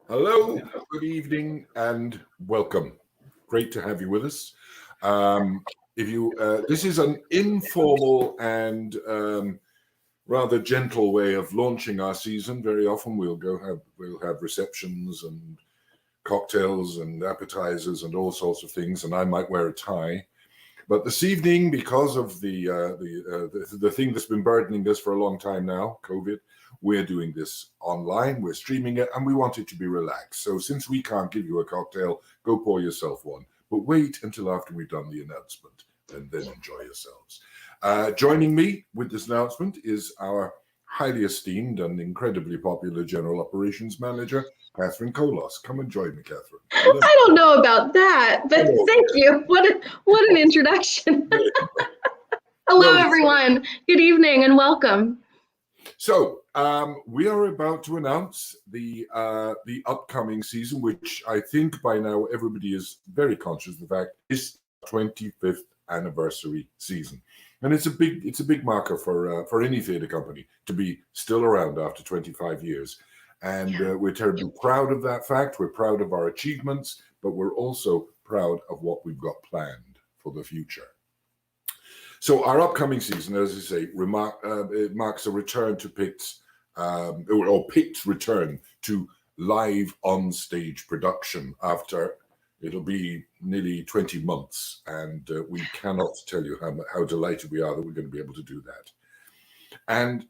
Hello, good evening, and welcome. Great to have you with us. This is an informal and rather gentle way of launching our season. Very often we'll have receptions and cocktails and appetizers and all sorts of things, and I might wear a tie. But this evening, because of the thing that's been burdening us for a long time now, COVID, we're doing this online, we're streaming it, and we want it to be relaxed. So since we can't give you a cocktail, go pour yourself one. But wait until after we've done the announcement, and then enjoy yourselves. Joining me with this announcement is our highly esteemed and incredibly popular General Operations Manager, Catherine Kolos. Come and join me, Catherine. Hello. I don't know about that, but thank you. What an introduction. Hello, everyone. Good evening and welcome. So we are about to announce the upcoming season, which I think by now everybody is very conscious of the fact is 25th anniversary season, and it's a big marker for any theatre company to be still around after 25 years. And we're terribly proud of that fact. We're proud of our achievements, but we're also proud of what we've got planned for the future. So our upcoming season, as I say, it marks a return to PICT's, or PICT's return to live on-stage production after it'll be nearly 20 months. And we cannot tell you how delighted we are that we're going to be able to do that. And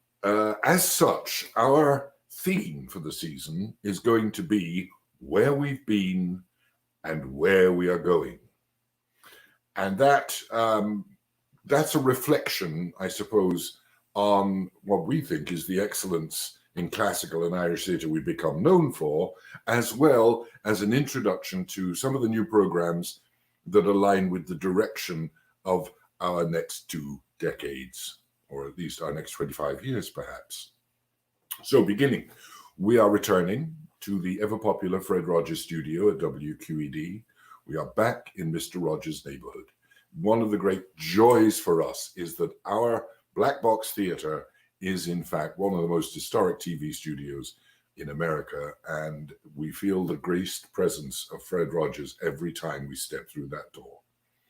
as such, our theme for the season is going to be where we've been and where we are going. And that's a reflection, I suppose, on what we think is the excellence in classical and Irish theatre we've become known for, as well as an introduction to some of the new programs that align with the direction of our next 2 decades, or at least our next 25 years, perhaps. So beginning, we are returning to the ever-popular Fred Rogers studio at WQED. We are back in Mr. Rogers' neighborhood. One of the great joys for us is that our Black Box Theatre is, in fact, one of the most historic TV studios in America, and we feel the graced presence of Fred Rogers every time we step through that door.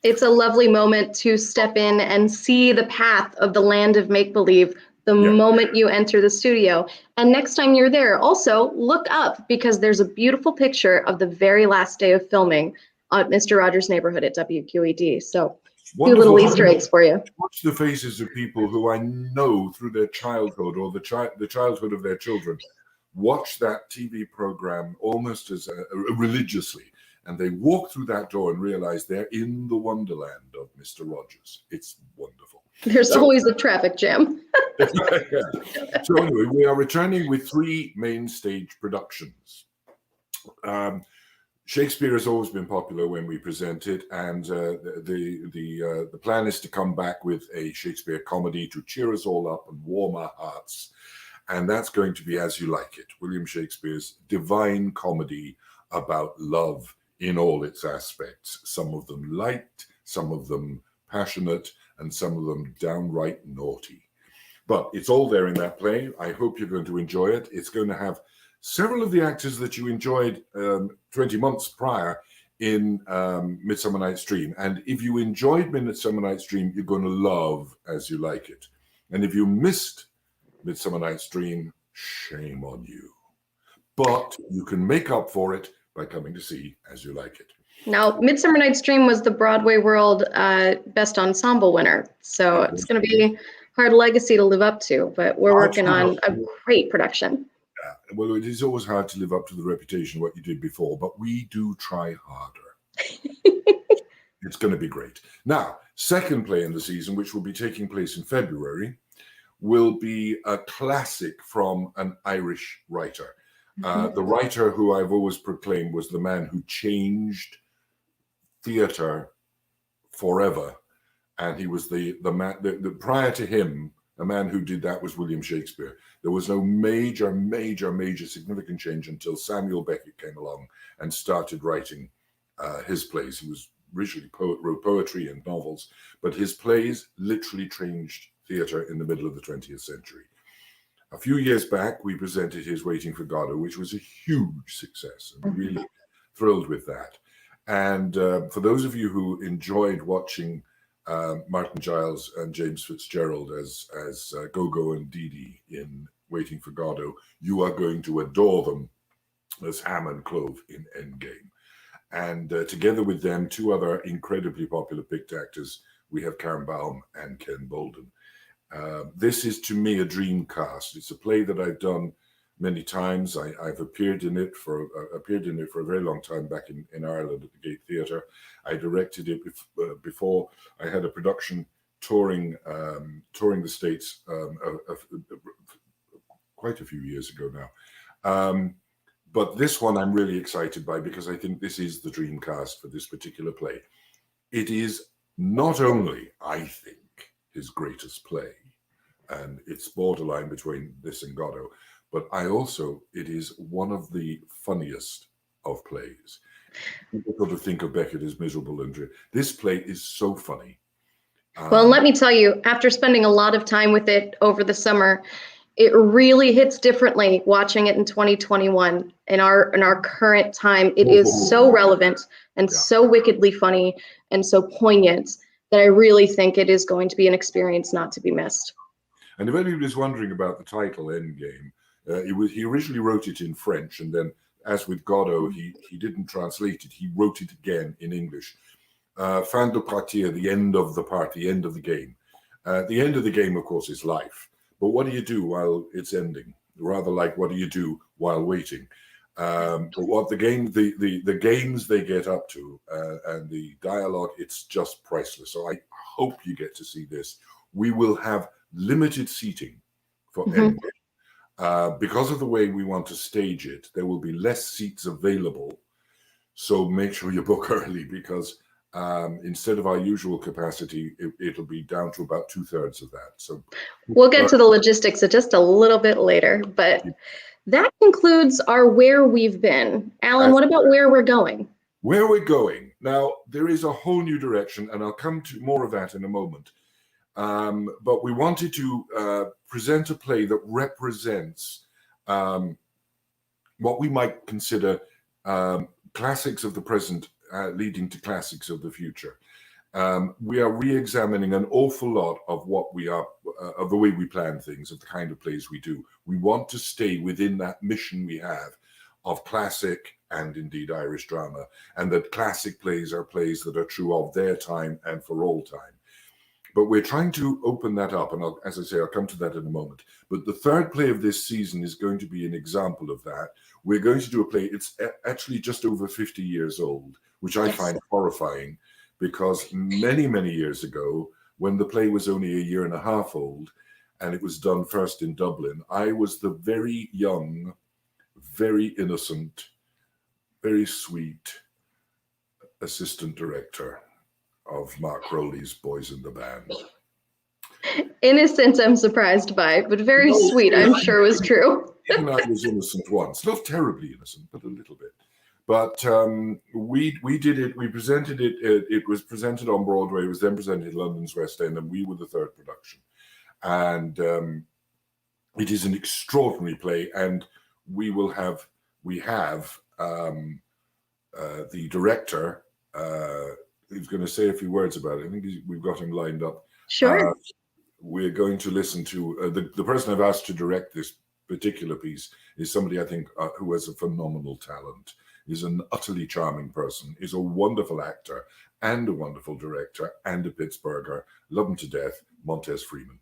It's a lovely moment to step in and see the path of the land of make-believe the moment you enter the studio. And next time you're there, also look up, because there's a beautiful picture of the very last day of filming at Mr. Rogers' neighborhood at WQED. So a few little Easter eggs for you. Watch the faces of people who I know through their childhood or the childhood of their children watch that TV program almost as religiously, and they walk through that door and realize they're in the wonderland of Mr. Rogers. It's wonderful. There's always a traffic jam. So anyway, we are returning with 3 main stage productions. Shakespeare has always been popular when we present it, and the plan is to come back with a Shakespeare comedy to cheer us all up and warm our hearts, and that's going to be As You Like It, William Shakespeare's divine comedy about love in all its aspects. Some of them light, some of them passionate, and some of them downright naughty. But it's all there in that play. I hope you're going to enjoy it. It's going to have several of the actors that you enjoyed 20 months prior in Midsummer Night's Dream. And if you enjoyed Midsummer Night's Dream, you're going to love As You Like It. And if you missed Midsummer Night's Dream, shame on you. But you can make up for it by coming to see As You Like It. Now, Midsummer Night's Dream was the Broadway World Best Ensemble winner. So it's going to be hard legacy to live up to, but we're working on a great production. Well, it is always hard to live up to the reputation of what you did before, but we do try harder. It's going to be great. Now, second play in the season, which will be taking place in February, will be a classic from an Irish writer. The writer who I've always proclaimed was the man who changed theatre forever. And he was the man, prior to him, the man who did that was William Shakespeare. There was no major significant change until Samuel Beckett came along and started writing his plays. He was originally wrote poetry and novels, but his plays literally changed theatre in the middle of the 20th century. A few years back, we presented his Waiting for Godot, which was a huge success, and really thrilled with that. And for those of you who enjoyed watching Martin Giles and James Fitzgerald as Gogo and Dee Dee in Waiting for Godot, you are going to adore them as Ham and Clove in Endgame. And together with them, two other incredibly popular PICT actors, we have Karen Baum and Ken Bolden. This is, to me, a dream cast. It's a play that I've done many times. I've appeared in it for a very long time back in Ireland at the Gate Theatre. I directed it before I had a production touring the States quite a few years ago now. But this one I'm really excited by, because I think this is the dream cast for this particular play. It is not only, I think, his greatest play, and it's borderline between this and Godot, but it is one of the funniest of plays. People sort of think of Beckett as miserable and dreary. This play is so funny. Well, let me tell you, after spending a lot of time with it over the summer, it really hits differently watching it in 2021. In our current time, it is so relevant and so wickedly funny and so poignant that I really think it is going to be an experience not to be missed. And if anybody's wondering about the title, Endgame, he originally wrote it in French, and then, as with Godot, he didn't translate it. He wrote it again in English. Fin de partie, the end of the part, the end of the game. The end of the game, of course, is life. But what do you do while it's ending? Rather like, what do you do while waiting? But what the games they get up to and the dialogue, it's just priceless. So I hope you get to see this. We will have limited seating for Endgame. Because of the way we want to stage it, there will be less seats available. So make sure you book early, because instead of our usual capacity, it'll be down to about 2/3 of that. So we'll get to the logistics just a little bit later, but that concludes our where we've been. Alan, what about where we're going? Where we're going. Now, there is a whole new direction, and I'll come to more of that in a moment. But we wanted to present a play that represents what we might consider classics of the present leading to classics of the future. We are re-examining an awful lot of what we are, of the way we plan things, of the kind of plays we do. We want to stay within that mission we have of classic and indeed Irish drama, and that classic plays are plays that are true of their time and for all time. But we're trying to open that up, and as I say, I'll come to that in a moment. But the third play of this season is going to be an example of that. We're going to do a play, it's actually just over 50 years old, which I find horrifying, because many, many years ago, when the play was only a year and a half old, and it was done first in Dublin, I was the very young, very innocent, very sweet assistant director of Mark Rowley's Boys in the Band. Innocent, I'm surprised by, but very sweet, I'm sure was true. Even I was innocent once, not terribly innocent, but a little bit. But we did it, we presented it, it was presented on Broadway, it was then presented in London's West End, and we were the third production. And it is an extraordinary play, and we have the director who's going to say a few words about it. I think we've got him lined up. Sure. We're going to listen to the person I've asked to direct this particular piece is somebody I think who has a phenomenal talent, is an utterly charming person, is a wonderful actor and a wonderful director and a Pittsburgher. Love him to death, Montez Freeman.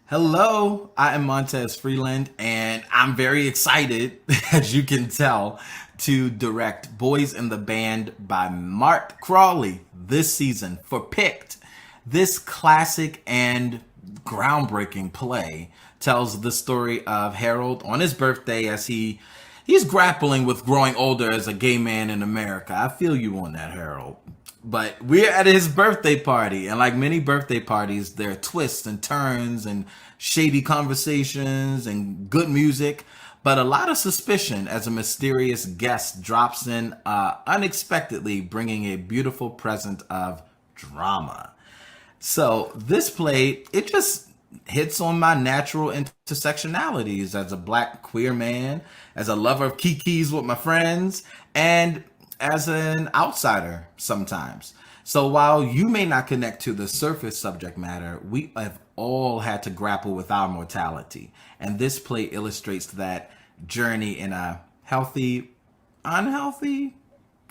Hello, I am Montez Freeland, and I'm very excited, as you can tell, to direct Boys in the Band by Mark Crawley this season for PICT. This classic and groundbreaking play tells the story of Harold on his birthday as he's grappling with growing older as a gay man in America. I feel you on that, Harold. But we're at his birthday party, and like many birthday parties, there are twists and turns and shady conversations and good music, but a lot of suspicion as a mysterious guest drops in unexpectedly, bringing a beautiful present of drama. So this play, it just hits on my natural intersectionalities as a Black queer man, as a lover of kikis with my friends, and as an outsider sometimes. So while you may not connect to the surface subject matter, we have all had to grapple with our mortality. And this play illustrates that journey in a healthy, unhealthy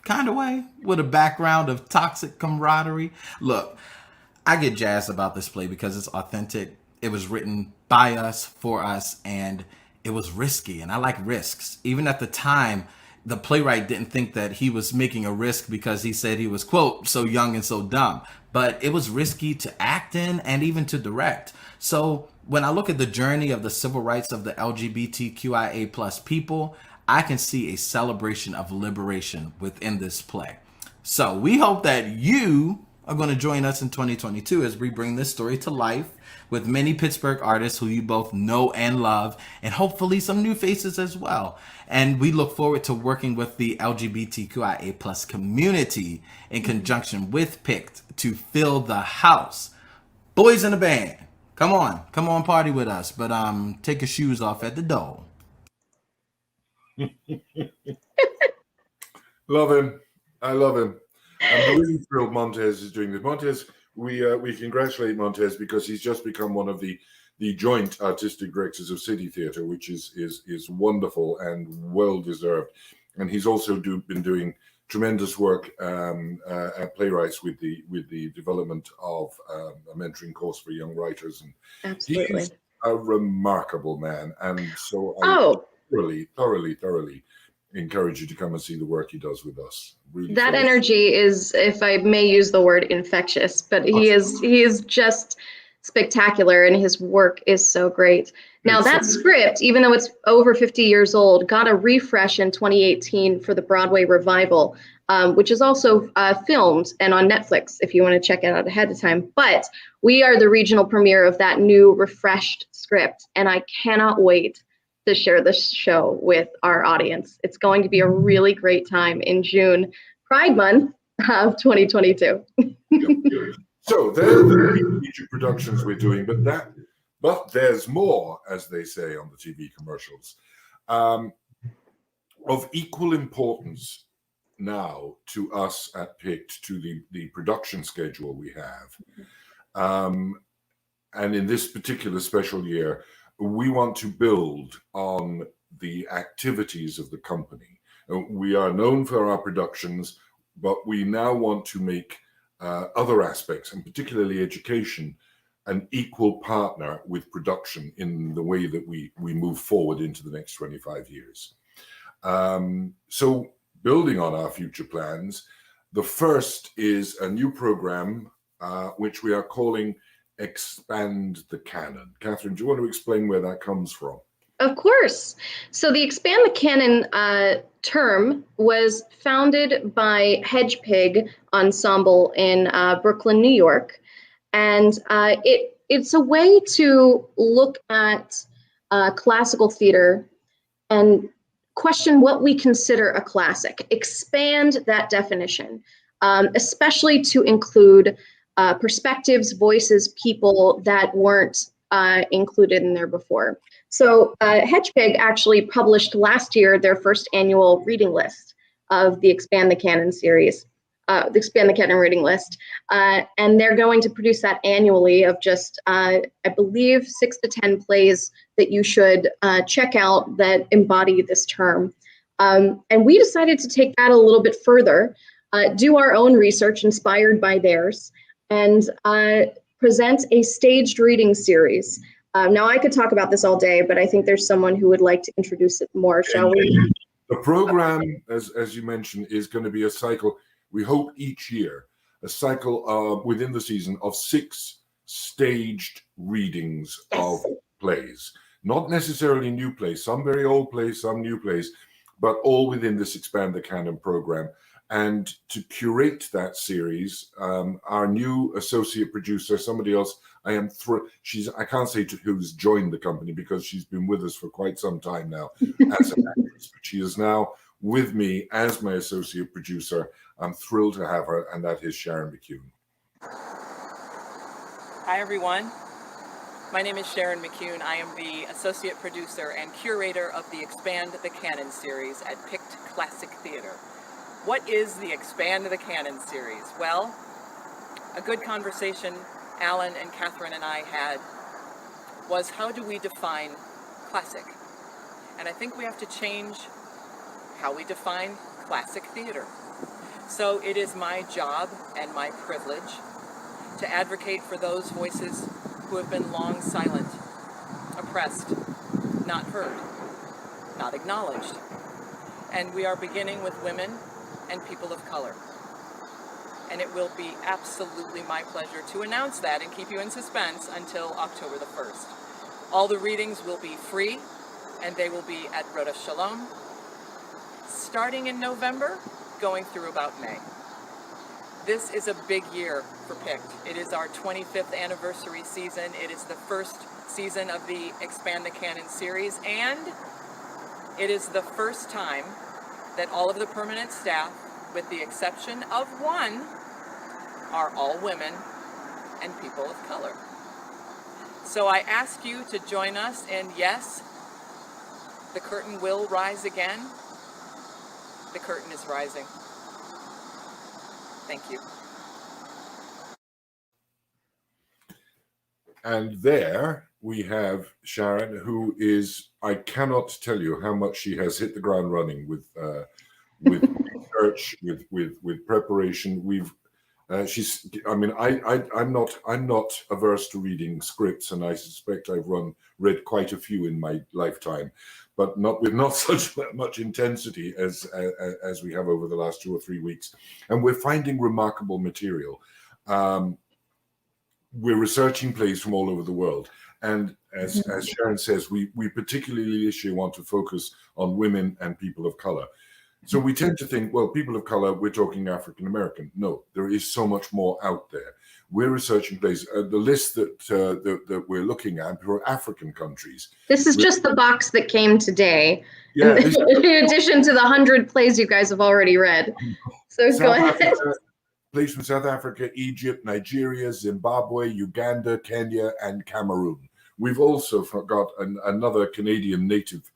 kind of way with a background of toxic camaraderie. Look, I get jazzed about this play because it's authentic. It was written by us, for us, and it was risky. And I like risks. Even at the time, the playwright didn't think that he was making a risk because he said he was, quote, so young and so dumb. But it was risky to act in and even to direct. So when I look at the journey of the civil rights of the LGBTQIA plus people, I can see a celebration of liberation within this play. So we hope that you are going to join us in 2022 as we bring this story to life with many Pittsburgh artists who you both know and love, and hopefully some new faces as well. And we look forward to working with the LGBTQIA plus community in conjunction with PICT to fill the house. Boys in the band, come on, party with us, but take your shoes off at the door. Love him. I love him. I'm really thrilled Montez is doing this. Montez, we congratulate Montez because he's just become one of the joint artistic directors of City Theatre, which is wonderful and well deserved. And he's also been doing tremendous work at Playwrights with the development of a mentoring course for young writers. And Absolutely. he's a remarkable man, and so I thoroughly encourage you to come and see the work he does with us. Really, that energy is, if I may use the word, infectious. But he is just spectacular, and his work is so great. Now that script, even though it's over 50 years old, got a refresh in 2018 for the Broadway revival, which is also filmed and on Netflix if you want to check it out ahead of time. But we are the regional premiere of that new refreshed script, and I cannot wait to share this show with our audience. It's going to be a really great time in June, Pride Month of 2022. So there are the feature productions we're doing, but there's more, as they say on the TV commercials, of equal importance now to us at PICT, to the production schedule we have. And in this particular special year, we want to build on the activities of the company. We are known for our productions, but we now want to make other aspects, and particularly education, an equal partner with production in the way that we move forward into the next 25 years. So building on our future plans, the first is a new program which we are calling Expand the Canon. Catherine, do you want to explain where that comes from? Of course. So the Expand the Canon term was founded by Hedge Pig Ensemble in Brooklyn, New York. And it's a way to look at classical theater and question what we consider a classic, expand that definition, especially to include perspectives, voices, people that weren't included in there before. So Hedge Pig actually published last year their first annual reading list of the Expand the Canon series, the Expand the Canon reading list. And they're going to produce that annually of just, I believe, 6 to 10 plays that you should check out that embody this term. And we decided to take that a little bit further, do our own research inspired by theirs, and present a staged reading series. Now, I could talk about this all day, but I think there's someone who would like to introduce it more, shall we? The program, as you mentioned, is going to be a cycle, we hope each year, a cycle within the season of 6 staged readings of plays. Not necessarily new plays, some very old plays, some new plays, but all within this Expand the Canon program. And to curate that series, our new associate producer, somebody else, I can't say who's joined the company because she's been with us for quite some time now as an actress, but she is now with me as my associate producer. I'm thrilled to have her, and that is Sharon McCune. Hi, everyone. My name is Sharon McCune. I am the associate producer and curator of the Expand the Canon series at PICT Classic Theatre. What is the Expand the Canon series? Well, a good conversation Alan and Catherine and I had was, how do we define classic? And I think we have to change how we define classic theater. So it is my job and my privilege to advocate for those voices who have been long silent, oppressed, not heard, not acknowledged. And we are beginning with women and people of color. And it will be absolutely my pleasure to announce that and keep you in suspense until October the 1st. All the readings will be free, and they will be at Rhoda Shalom, starting in November, going through about May. This is a big year for PICT. It is our 25th anniversary season. It is the first season of the Expand the Canon series, and it is the first time that all of the permanent staff, with the exception of one, are all women and people of color. So I ask you to join us, and yes, the curtain will rise again. The curtain is rising. Thank you. And there we have Sharon, who is, I cannot tell you how much she has hit the ground running with research, with preparation. I'm not averse to reading scripts, and I suspect I've read quite a few in my lifetime, but not such much intensity as we have over the last 2 or 3 weeks. And we're finding remarkable material. We're researching plays from all over the world. And as Sharon says, we particularly this year want to focus on women and people of color. So we tend to think, well, people of color, we're talking African American. No, there is so much more out there. We're researching plays. The list that we're looking at for African countries. This is just the box that came today. Yeah, in addition to the 100 plays you guys have already read. So go ahead. Plays from South Africa, Egypt, Nigeria, Zimbabwe, Uganda, Kenya, and Cameroon. We've also got another Canadian Native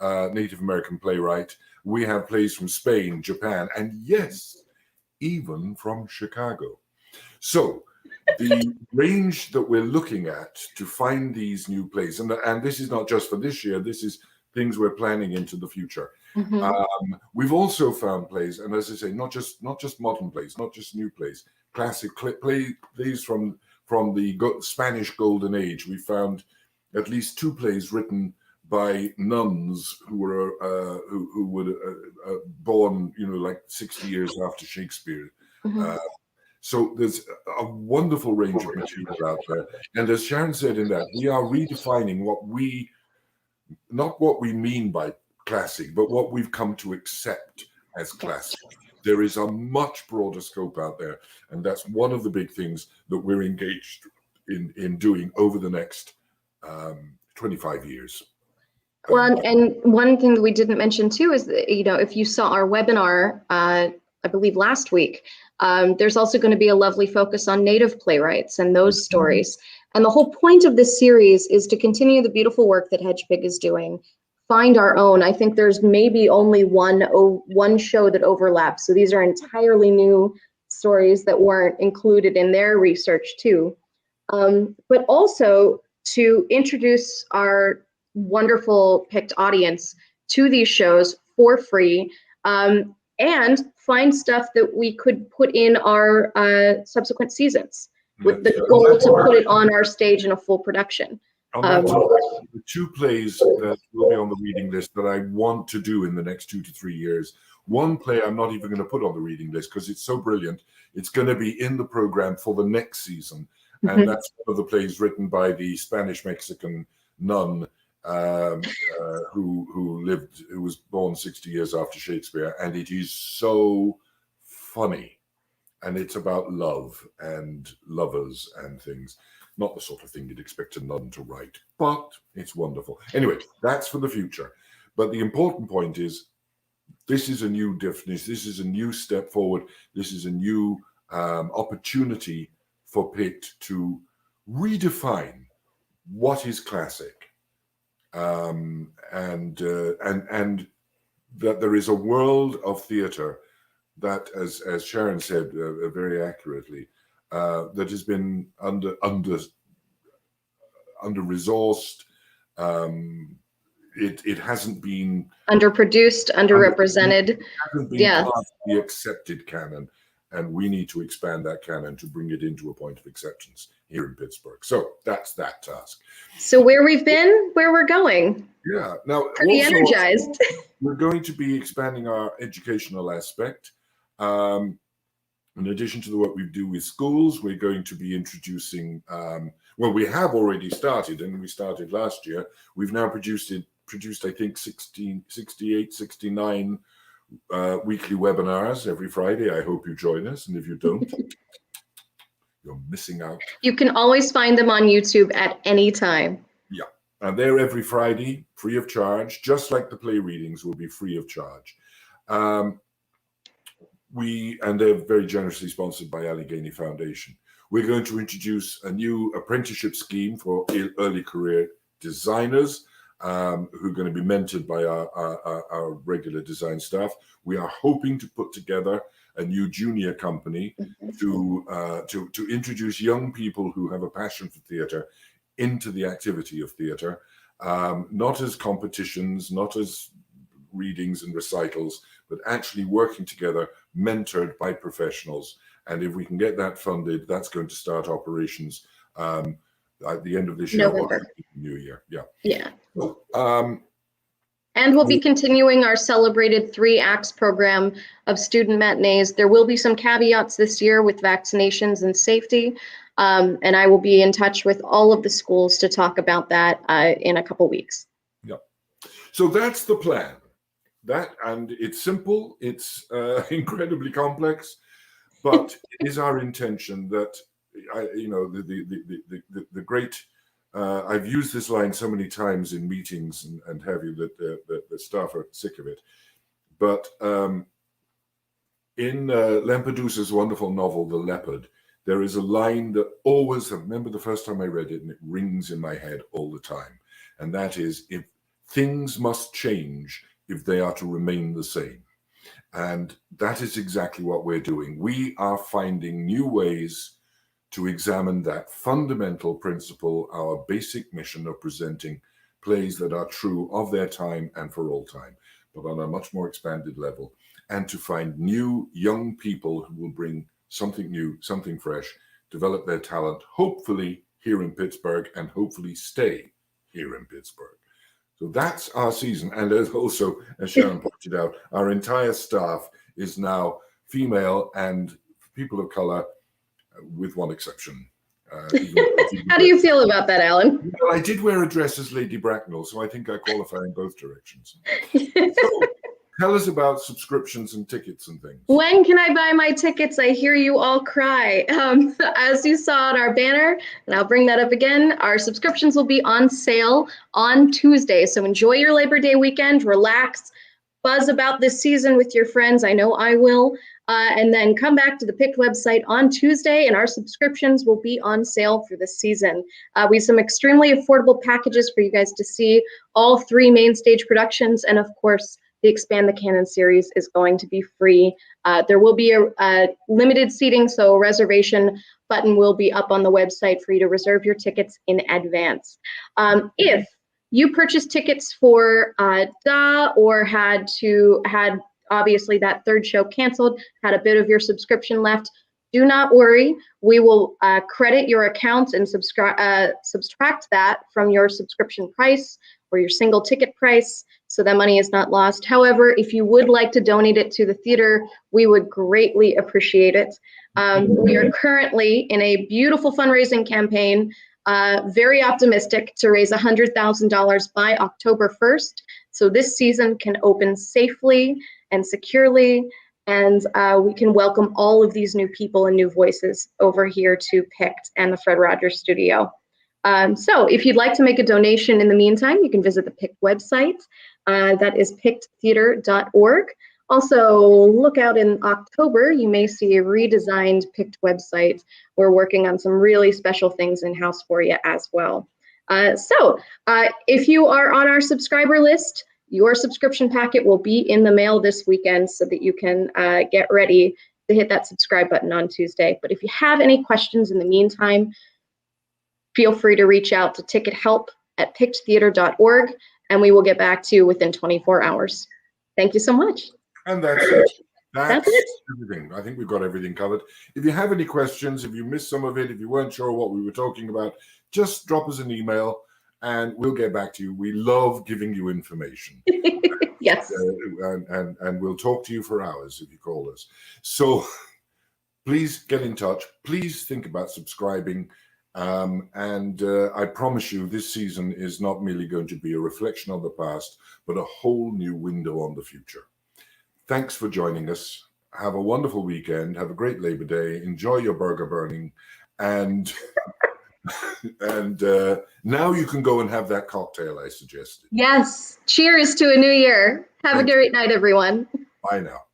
American playwright. We have plays from Spain, Japan, and yes, even from Chicago. So the range that we're looking at to find these new plays, and this is not just for this year, this is things we're planning into the future. We've also found plays, and as I say, not just modern plays, not just new plays, classic plays from the Spanish Golden Age. We found at least 2 plays written by nuns who were born, like 60 years after Shakespeare. So there's a wonderful range of material out there. And as Sharon said in that, we are redefining not what we mean by classic, but what we've come to accept as classic. There is a much broader scope out there. And that's one of the big things that we're engaged in doing over the next 25 years. Well, and one thing that we didn't mention too is that, if you saw our webinar, I believe last week, there's also going to be a lovely focus on Native playwrights and those stories. And the whole point of this series is to continue the beautiful work that Hedgepig is doing, find our own. I think there's maybe only one show that overlaps. So these are entirely new stories that weren't included in their research too. But also to introduce our wonderful PICT audience to these shows for free, and find stuff that we could put in our subsequent seasons with the goal to put it on our stage in a full production. The 2 plays that will be on the reading list that I want to do in the next 2 to 3 years. One play I'm not even going to put on the reading list because it's so brilliant. It's going to be in the program for the next season. And that's one of the plays written by the Spanish-Mexican nun who was born 60 years after Shakespeare, and it is so funny, and it's about love and lovers and things, not the sort of thing you'd expect a nun to write, but it's wonderful. Anyway, that's for the future. But the important point is, this is a new definition, this is a new step forward, this is a new opportunity for PICT to redefine what is classic, and that there is a world of theatre that, as Sharon said very accurately, that has been under-resourced. It hasn't been Underproduced, underrepresented. It hasn't been Yeah. part of the accepted canon, and we need to expand that canon to bring it into a point of acceptance here in Pittsburgh. So that's that task. So where we've been, where we're going. Yeah. Now, Pretty also, energized. we're going to be expanding our educational aspect. In addition to what we do with schools, we're going to be introducing, well, we have already started, and we started last year. We've now produced, I think, 68, 69 weekly webinars every Friday. I hope you join us, and if you don't, you're missing out. You can always find them on YouTube at any time. Yeah, and they're every Friday, free of charge, just like the play readings will be free of charge. And they're very generously sponsored by Allegheny Foundation. We're going to introduce a new apprenticeship scheme for early career designers who are going to be mentored by our regular design staff. We are hoping to put together a new junior company to introduce young people who have a passion for theatre into the activity of theatre, not as competitions, not as readings and recitals, but actually working together, mentored by professionals. And if we can get that funded, that's going to start operations at the end of this year or the new year. Yeah. Yeah. So, and we'll be continuing our celebrated 3 acts program of student matinees. There will be some caveats this year with vaccinations and safety. And I will be in touch with all of the schools to talk about that in a couple weeks. Yeah. So that's the plan. And it's simple, it's incredibly complex, but it is our intention that, the great, I've used this line so many times in meetings and have you that the staff are sick of it. But in Lampedusa's wonderful novel, The Leopard, there is a line that always, I remember the first time I read it, and it rings in my head all the time. And that is, if things must change if they are to remain the same. And that is exactly what we're doing. We are finding new ways to examine that fundamental principle, our basic mission of presenting plays that are true of their time and for all time, but on a much more expanded level, and to find new young people who will bring something new, something fresh, develop their talent, hopefully here in Pittsburgh, and hopefully stay here in Pittsburgh. So that's our season. And as Sharon pointed out, our entire staff is now female and people of color, with one exception. How do you feel about that, Alan? Well, I did wear a dress as Lady Bracknell, so I think I qualify in both directions. So, tell us about subscriptions and tickets and things. When can I buy my tickets? I hear you all cry. As you saw on our banner, and I'll bring that up again, our subscriptions will be on sale on Tuesday. So enjoy your Labor Day weekend, relax, buzz about this season with your friends. I know I will. And then come back to the PICT website on Tuesday, and our subscriptions will be on sale for this season. We have some extremely affordable packages for you guys to see all 3 main stage productions, and of course, the Expand the Canon series is going to be free. There will be a limited seating, so a reservation button will be up on the website for you to reserve your tickets in advance. If you purchased tickets for DA or had obviously that 3rd show canceled, had a bit of your subscription left, do not worry. We will credit your account and subtract that from your subscription price or your single ticket price, so that money is not lost. However, if you would like to donate it to the theater, we would greatly appreciate it. We are currently in a beautiful fundraising campaign, very optimistic to raise $100,000 by October 1st. So this season can open safely and securely, and we can welcome all of these new people and new voices over here to PICT and the Fred Rogers Studio. So if you'd like to make a donation in the meantime, you can visit the PICT website. That is picttheater.org. Also, look out in October, you may see a redesigned PICT website. We're working on some really special things in-house for you as well. If you are on our subscriber list, your subscription packet will be in the mail this weekend so that you can get ready to hit that subscribe button on Tuesday. But if you have any questions in the meantime, feel free to reach out to tickethelp@picttheater.org, and we will get back to you within 24 hours. Thank you so much. And that's it. That's it. Everything. I think we've got everything covered. If you have any questions, if you missed some of it, if you weren't sure what we were talking about, just drop us an email and we'll get back to you. We love giving you information. Yes. And we'll talk to you for hours if you call us. So please get in touch. Please think about subscribing. I promise you this season is not merely going to be a reflection on the past, but a whole new window on the future. Thanks for joining us. Have a wonderful weekend. Have a great Labor Day. Enjoy your burger burning. And now you can go and have that cocktail I suggested. Yes. Cheers to a new year. Have a great night, everyone. Bye now.